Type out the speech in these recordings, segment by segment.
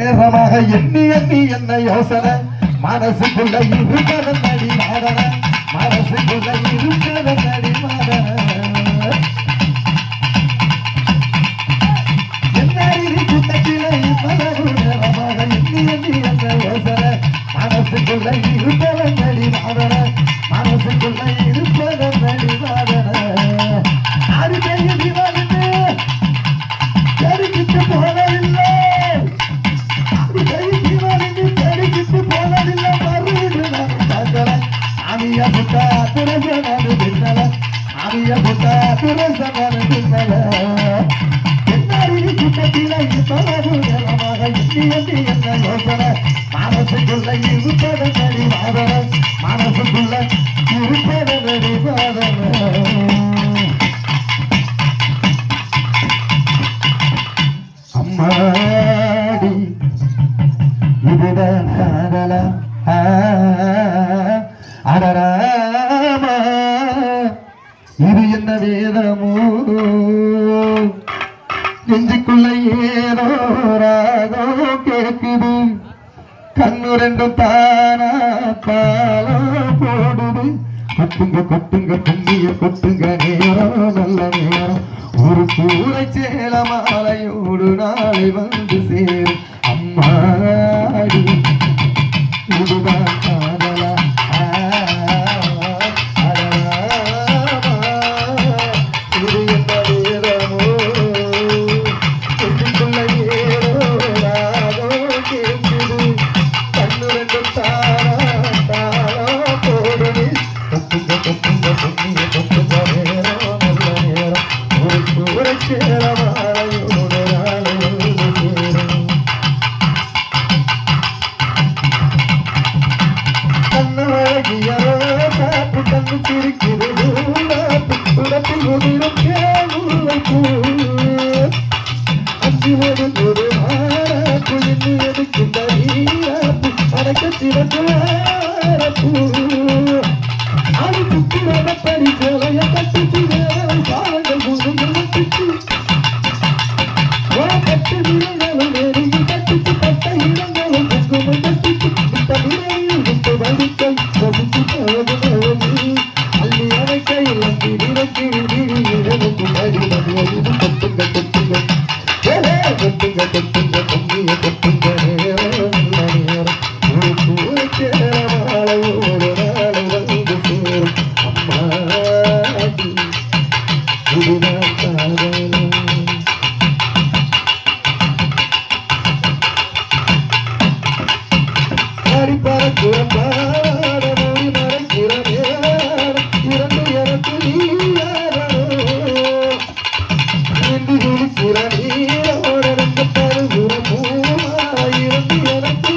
நேரமாக எண்ணி எண்ணி என்ன யோசனை மனசுக்குள்ள இருக்கிற நடி மாடன மனசுக்குள்ள இருக்கிற நடி மாடன என்ன கூட்டத்திலே நேரமாக எண்ணி எண்ணி என்ன யோசனை மனசுக்குள்ள இருக்கிற நடி மாடன மனசுக்குள்ள இருக்கிற நடி மாடன ஆறு பெரிய திவாலின்னு தெரிவித்து போனதில்லை ஆமிய புத்தா துரசனானு பின்னல ஆமிய புத்தா துரசனானு பின்னல என்னாரி கூட்டத்தில இப்பளவு நேரமாக எண்ணி என்ன யோசனை மனசுக்குள்ள இருப்பத நடி வாதன மனசுக்குள்ள இருப்பத நடி வாதன அம்மாடி இதுதான் காதலா அடராமா இது என்ன வேதமோ நெஞ்சுக்குள்ள ஏதோ ராகோ கேட்குது கண்ணு ரெண்டும் தானா பாலம் போடுது கொட்டுங்க கொட்டுங்க கும்பிய கொட்டுங்க நேரம் நல்ல நேரம் ஒரு கூரை சேல மாலையோடு நாளை வந்து சேரும் அம்மாடி இதுதான் காதலா இது என்ன வேதமோ நெஞ்சுக்குள்ள ஏதோ ராகோ கேட்குது கண்ணு ரெண்டும் தாரா தாளம் போடுது கொட்டுங்க கொட்டுங்க பொன்னிய கொட்டுங்க நேரம் நல்ல நேரம் ஒரு கூரை சேர மாலையோடு நாளை வந்து சேரும் காப்பு கண்ணு சிரிக்கிறது உடப்பில் உதிரும் கேள்வி அஞ்சு ஒரு ஒரு மாறாப்பு என்று எடுக்கின்ற நீராப்பு அடக்க சிறப்பு அது சுற்றி நடப்படி சேலைய கட்டிச்சு காலங்கள் முழுங்கள் கட்டிச்சு கட்டு விரைகளும் நெருங்கி கட்டிச்சு கட்ட இடங்களும் குங்குமம் கட்டிச்சு இந்த விரைவில் விட்டு வடிக்கை கொதிச்சு போது அள்ளி அணைக்கையில் அம்பி விரைக்கு விழிக்கு மடிவது கொட்டுங்க கொட்டுங்க கொட்டுங்க கொட்டுங்க பொங்கிய கொட்டுங்க நேரம் நேரம் ஒரு கூரை சேர மாலையோடு நாளை வந்து சேரும் அம்மாடி இதுதான் காதல் பறக்கிற பாட மொழி மறைக்கிற இரண்டு எனக்கு நீண்டு குளிக்கிற நீரோட ரெண்டு பருகுற பூவா இரண்டு எனக்கு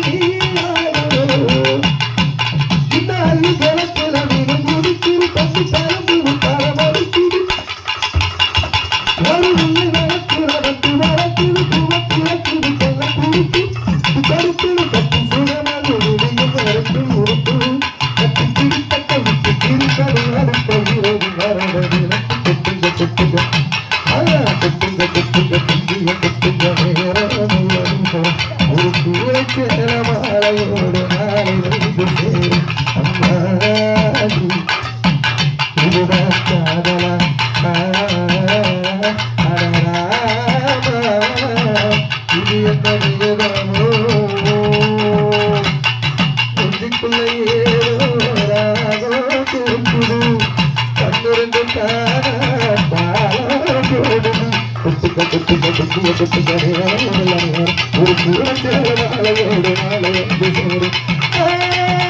இந்த அள்ளி கிழக்கிற மீனும் குடிக்கிற பசி பரம்பு பரமடிக்கிது ஒரு உள்ளி நடக்கிற ரெண்டு நடக்கிது துவக்கிழக்கிது கொள்ள குடிக்கு கருப்பில் கட்டி சுடமா ஒரு கூரை சேர மாலையோடு நாளை வந்து சேரும் அம்மாடி இதுதான் காதலா இது என்ன வேதமோ நெஞ்சுக்குள்ள ஏதோ ராகோ கேட்குது கண்ணு ரெண்டு தாளம் போடுது கொட்டுங்க கொட்டுங்க கொட்டுங்க கொட்டுங்க நேரம் ஒரு கூரை சேர மாலையோடு நாளை வந்து சேரும்